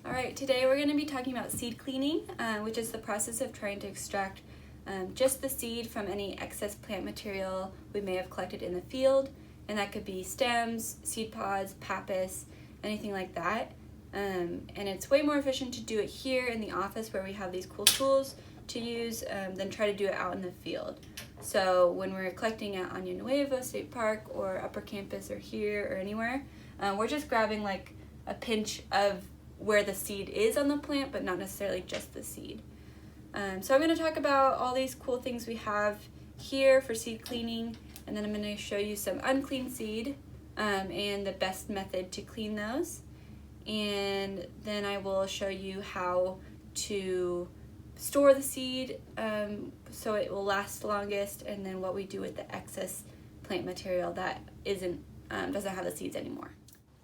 All right, today we're going to be talking about seed cleaning, which is the process of trying to extract just the seed from any excess plant material we may have collected in the field, and that could be stems, seed pods, pappus, anything like that. And it's way more efficient to do it here in the office where we have these cool tools to use than try to do it out in the field. So when we're collecting at Año Nuevo State Park or Upper Campus or here or anywhere, we're just grabbing like a pinch of where the seed is on the plant, but not necessarily just the seed. So I'm going to talk about all these cool things we have here for seed cleaning, and then I'm going to show you some unclean seed and the best method to clean those. And then I will show you how to store the seed so it will last longest, and then what we do with the excess plant material that doesn't have the seeds anymore.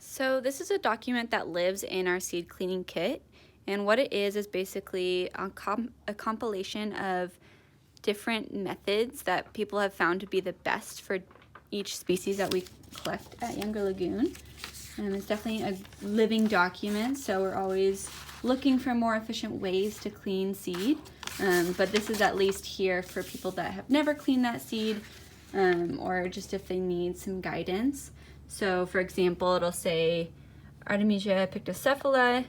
So this is a document that lives in our seed cleaning kit, and what it is basically a compilation of different methods that people have found to be the best for each species that we collect at Younger Lagoon. It's definitely a living document, so we're always looking for more efficient ways to clean seed, but this is at least here for people that have never cleaned that seed, or just if they need some guidance. So for example, it'll say Artemisia pictocephala,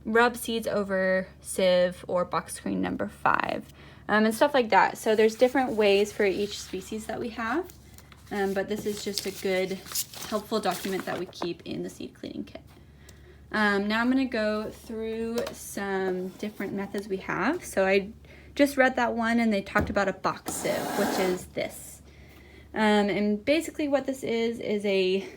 rub seeds over sieve or box screen number 5, and stuff like that. So there's different ways for each species that we have, but this is just a good, helpful document that we keep in the seed cleaning kit. Now I'm going to go through some different methods we have. So I just read that one, and they talked about a box sieve, which is this. And basically what this is a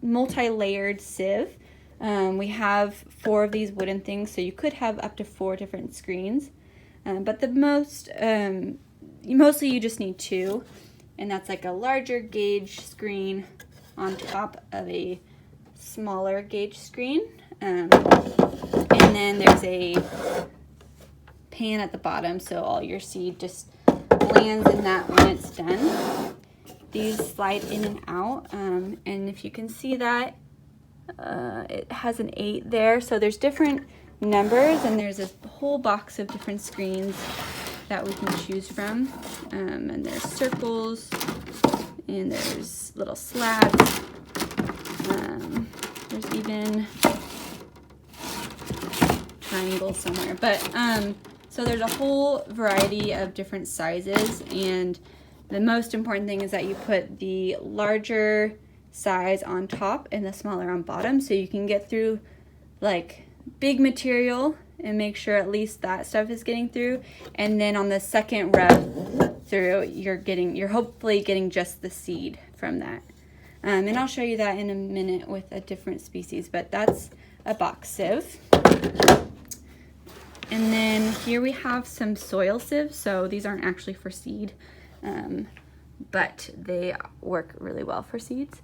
multi-layered sieve. We have 4 of these wooden things, so you could have up to 4 different screens. But the mostly you just need 2, and that's like a larger gauge screen on top of a smaller gauge screen. And then there's a pan at the bottom, so all your seed just lands in that when it's done. These slide in and out, and if you can see that, it has an 8 there. So there's different numbers, and there's a whole box of different screens that we can choose from. And there's circles, and there's little slabs. There's even triangles somewhere. But so there's a whole variety of different sizes, and the most important thing is that you put the larger size on top and the smaller on bottom, so you can get through like big material and make sure at least that stuff is getting through. And then on the second rub through, you're hopefully getting just the seed from that. And I'll show you that in a minute with a different species, but that's a box sieve. And then here we have some soil sieves. So these aren't actually for seed, but they work really well for seeds.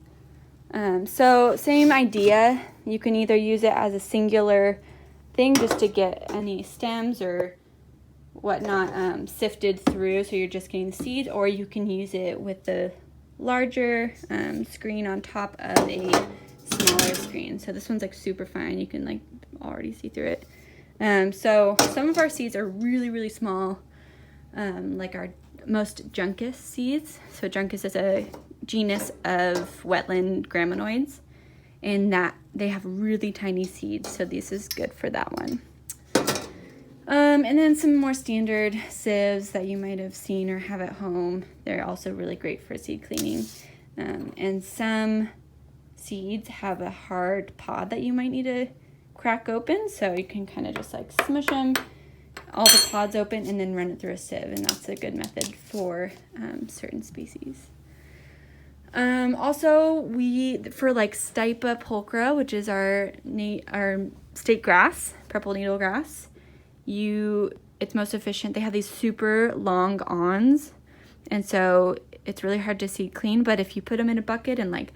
So same idea. You can either use it as a singular thing just to get any stems or whatnot sifted through, so you're just getting the seeds, or you can use it with the larger screen on top of a smaller screen. So this one's like super fine. You can like already see through it. So some of our seeds are really, really small, like our most Juncus seeds. So Juncus is a genus of wetland graminoids, and that they have really tiny seeds, so this is good for that one. And then some more standard sieves that you might have seen or have at home. They're also really great for seed cleaning. And some seeds have a hard pod that you might need to crack open, so you can kind of just like smush them, all the pods open, and then run it through a sieve, and that's a good method for certain species. Also, for like Stipa pulchra, which is our state grass, purple needle grass, it's most efficient. They have these super long awns, and so it's really hard to seed clean, but if you put them in a bucket and like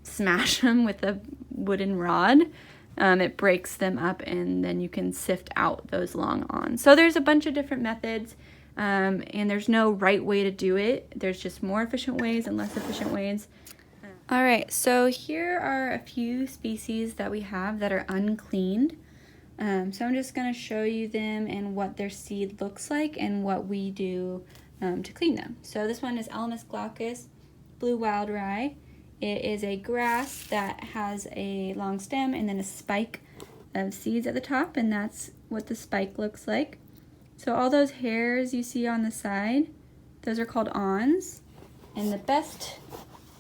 smash them with a wooden rod, it breaks them up, and then you can sift out those long awns. So there's a bunch of different methods, and there's no right way to do it. There's just more efficient ways and less efficient ways. All right, so here are a few species that we have that are uncleaned. So I'm just going to show you them and what their seed looks like and what we do to clean them. So this one is Elamis glaucus, blue wild rye. It is a grass that has a long stem and then a spike of seeds at the top, and that's what the spike looks like. So all those hairs you see on the side, those are called awns. And the best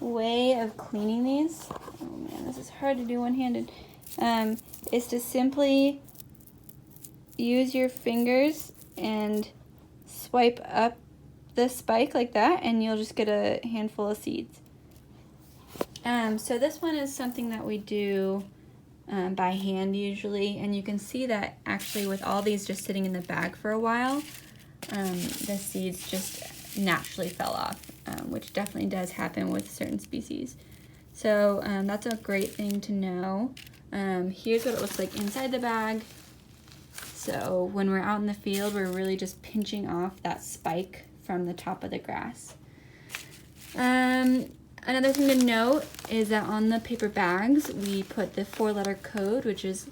way of cleaning these, oh man, this is hard to do one-handed, is to simply use your fingers and swipe up the spike like that, and you'll just get a handful of seeds. So this one is something that we do by hand usually, and you can see that actually with all these just sitting in the bag for a while, the seeds just naturally fell off, which definitely does happen with certain species. So that's a great thing to know. Here's what it looks like inside the bag. So when we're out in the field, we're really just pinching off that spike from the top of the grass. Another thing to note is that on the paper bags, we put the 4-letter code, which is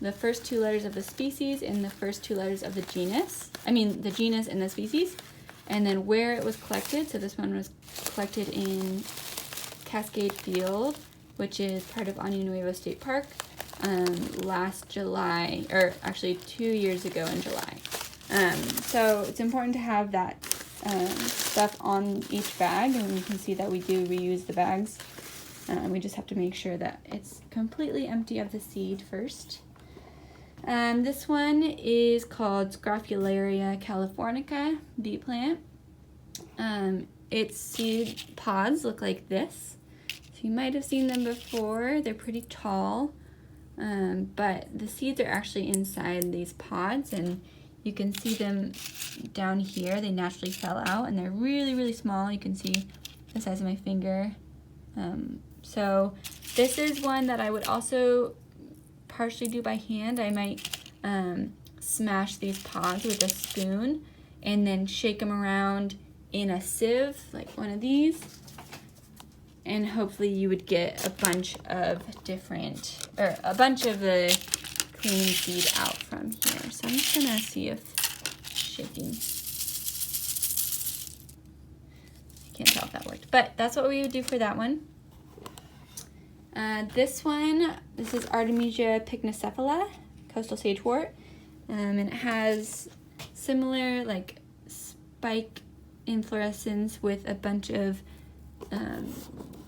the first 2 letters of the species and the first 2 letters of the genus. The genus and the species. And then where it was collected. So this one was collected in Cascade Field, which is part of Año Nuevo State Park, last July, or actually 2 years ago in July. So it's important to have that stuff on each bag, and you can see that we do reuse the bags. We just have to make sure that it's completely empty of the seed first. This one is called Scrophularia californica bee plant. Its seed pods look like this. So you might have seen them before. They're pretty tall, but the seeds are actually inside these pods, and you can see them down here. They naturally fell out, and they're really, really small. You can see the size of my finger. So this is one that I would also partially do by hand. I might smash these pods with a spoon and then shake them around in a sieve, like one of these, and hopefully you would get a bunch of the clean seed out from here. So I'm just gonna see if shaking, I can't tell if that worked, but that's what we would do for that one. This is Artemisia pycnocephala, coastal sagewort, and it has similar like spike inflorescence with a bunch of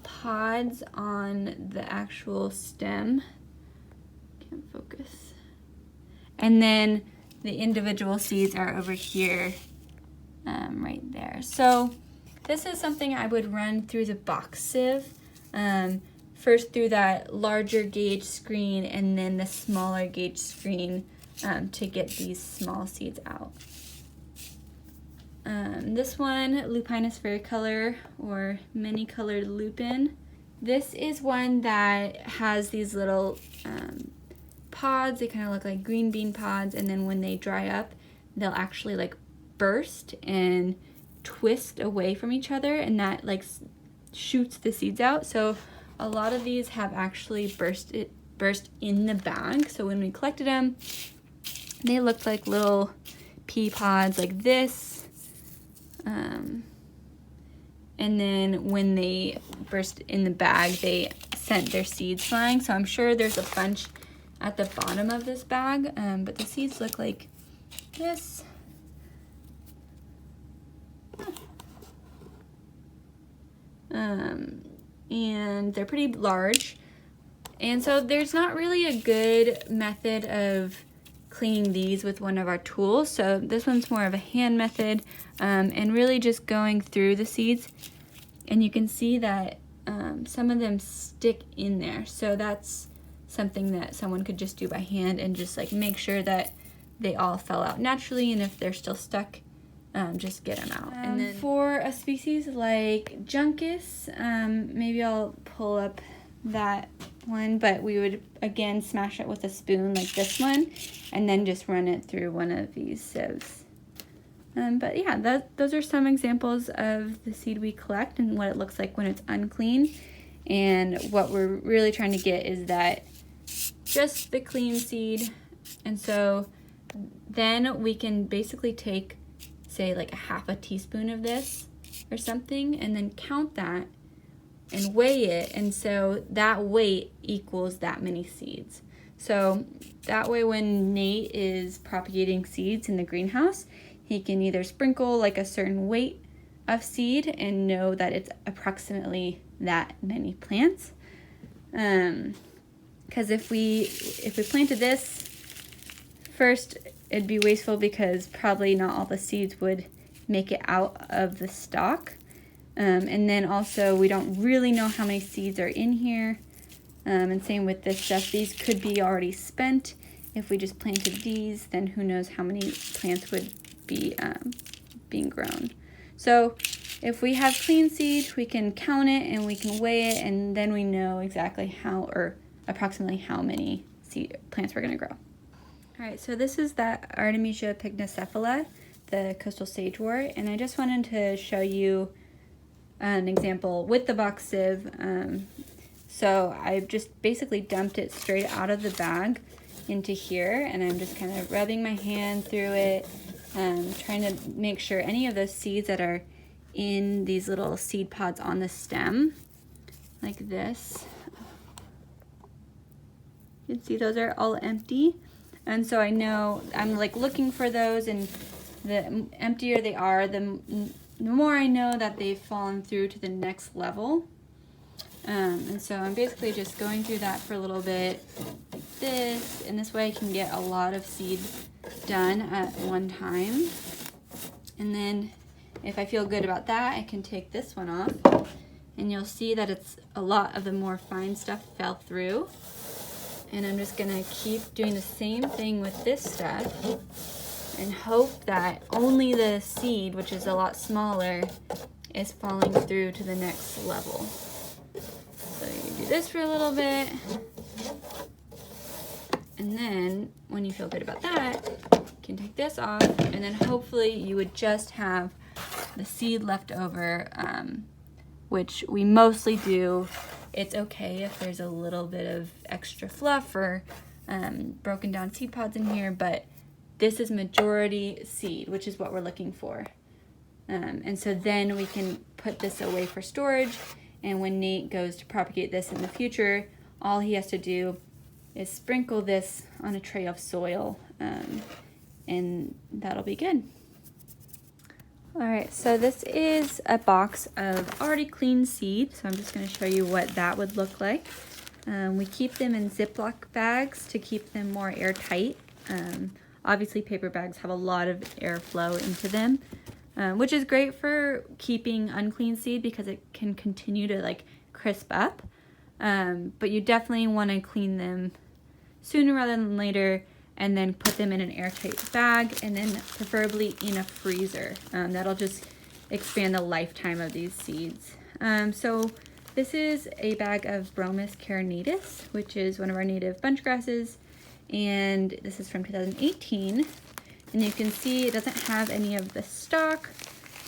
pods on the actual stem. Can't focus. And then the individual seeds are over here, right there. So this is something I would run through the box sieve. First through that larger gauge screen and then the smaller gauge screen to get these small seeds out. This one, Lupinus varicolor, or many-colored lupin. This is one that has these little pods. They kind of look like green bean pods, and then when they dry up, they'll actually like burst and twist away from each other, and that like shoots the seeds out. So a lot of these have actually burst in the bag. So when we collected them, they looked like little pea pods like this. And then when they burst in the bag, they sent their seeds flying. So I'm sure there's a bunch at the bottom of this bag, but the seeds look like this. And they're pretty large. And so there's not really a good method of cleaning these with one of our tools. So this one's more of a hand method, and really just going through the seeds. And you can see that some of them stick in there. So that's something that someone could just do by hand and just like make sure that they all fell out naturally, and if they're still stuck, just get them out. And then for a species like Juncus, maybe I'll pull up that one, but we would again smash it with a spoon like this one, and then just run it through one of these sieves. But yeah, those are some examples of the seed we collect and what it looks like when it's unclean. And what we're really trying to get is that just the clean seed. And so then we can basically take, say, like a half a teaspoon of this or something, and then count that and weigh it. And so that weight equals that many seeds. So that way when Nate is propagating seeds in the greenhouse, he can either sprinkle like a certain weight of seed and know that it's approximately that many plants. Because if we planted this first, it'd be wasteful because probably not all the seeds would make it out of the stalk. And then also we don't really know how many seeds are in here. And same with this stuff. These could be already spent. If we just planted these, then who knows how many plants would be being grown. So if we have clean seed, we can count it and we can weigh it, and then we know exactly how, or approximately how many seed plants we're going to grow. All right, so this is that Artemisia pygnocephala, the coastal sagewort, and I just wanted to show you an example with the box sieve. So I've just basically dumped it straight out of the bag into here, and I'm just kind of rubbing my hand through it, trying to make sure any of those seeds that are in these little seed pods on the stem, like this, you can see those are all empty. And so I know I'm like looking for those, and the emptier they are, the more I know that they've fallen through to the next level. And so I'm basically just going through that for a little bit, like this, and this way I can get a lot of seed done at one time. And then if I feel good about that, I can take this one off, and you'll see that it's a lot of the more fine stuff fell through. And I'm just gonna keep doing the same thing with this stuff and hope that only the seed, which is a lot smaller, is falling through to the next level. So you do this for a little bit, and then when you feel good about that, you can take this off, and then hopefully you would just have the seed left over, which we mostly do. It's okay if there's a little bit of extra fluff or broken down seed pods in here, but this is majority seed, which is what we're looking for. And so then we can put this away for storage, and when Nate goes to propagate this in the future, all he has to do is sprinkle this on a tray of soil, and that'll be good. All right, so this is a box of already clean seed, so I'm just going to show you what that would look like. We keep them in Ziploc bags to keep them more airtight. Obviously, paper bags have a lot of airflow into them, which is great for keeping unclean seed because it can continue to like crisp up. But you definitely want to clean them sooner rather than later, and then put them in an airtight bag, and then preferably in a freezer. That'll just expand the lifetime of these seeds. So this is a bag of Bromus carinatus, which is one of our native bunch grasses, and this is from 2018. And you can see it doesn't have any of the stalk,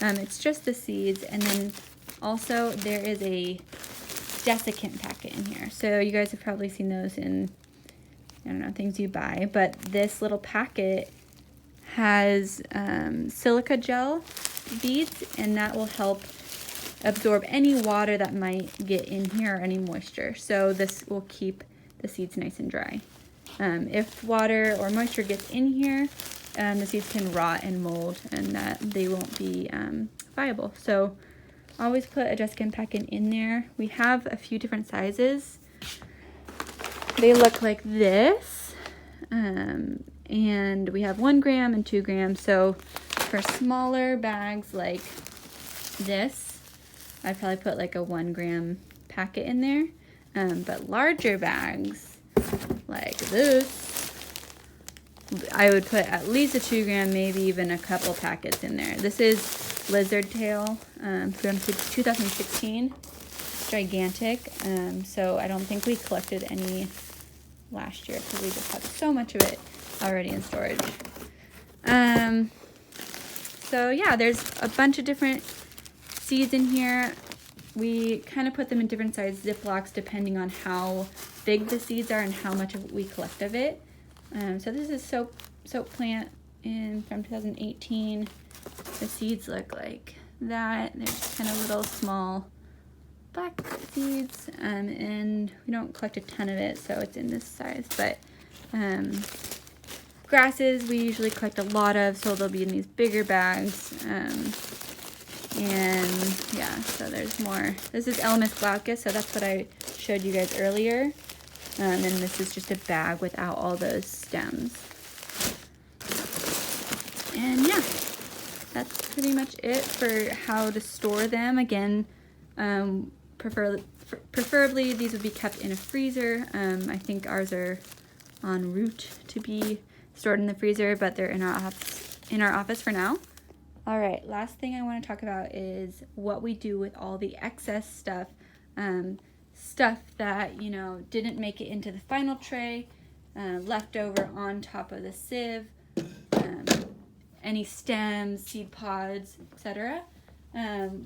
it's just the seeds. And then also there is a desiccant packet in here. So you guys have probably seen those in, I don't know, things you buy, but this little packet has silica gel beads, and that will help absorb any water that might get in here or any moisture. So this will keep the seeds nice and dry. If water or moisture gets in here, the seeds can rot and mold, and that they won't be viable. So always put a desiccant packet in there. We have a few different sizes. They look like this, and we have 1 gram and 2 grams. So for smaller bags like this, I'd probably put like a 1 gram packet in there. But larger bags like this, I would put at least a 2 gram, maybe even a couple packets in there. This is lizard tail from 2016. Gigantic. So I don't think we collected any last year because we just have so much of it already in storage. So yeah, there's a bunch of different seeds in here. we kind of put them in different size Ziplocs depending on how big the seeds are and how much we collect of it. So this is soap plant from 2018. The seeds look like that. They're just kind of little small black seeds, and we don't collect a ton of it, so it's in this size. But grasses we usually collect a lot of, so they'll be in these bigger bags. And yeah, so there's more. This is Elamis glaucus, so that's what I showed you guys earlier. And this is just a bag without all those stems. And yeah, that's pretty much it for how to store them. Again, preferably these would be kept in a freezer. I think ours are en route to be stored in the freezer, but they're in our office for now. All right, last thing I want to talk about is what we do with all the excess stuff. Stuff that, you know, didn't make it into the final tray, left over on top of the sieve, any stems, seed pods, etc.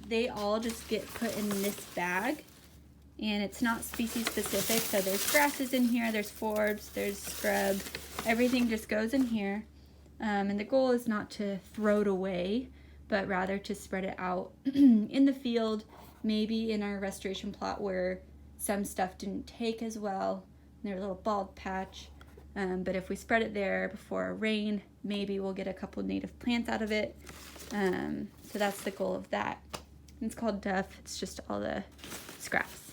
They all just get put in this bag, and it's not species specific, so there's grasses in here, there's forbs, there's scrub, everything just goes in here. And the goal is not to throw it away, but rather to spread it out in the field, maybe in our restoration plot where some stuff didn't take as well, and there's a little bald patch. But if we spread it there before a rain, maybe we'll get a couple native plants out of it. So that's the goal of that. And it's called duff. It's just all the scraps.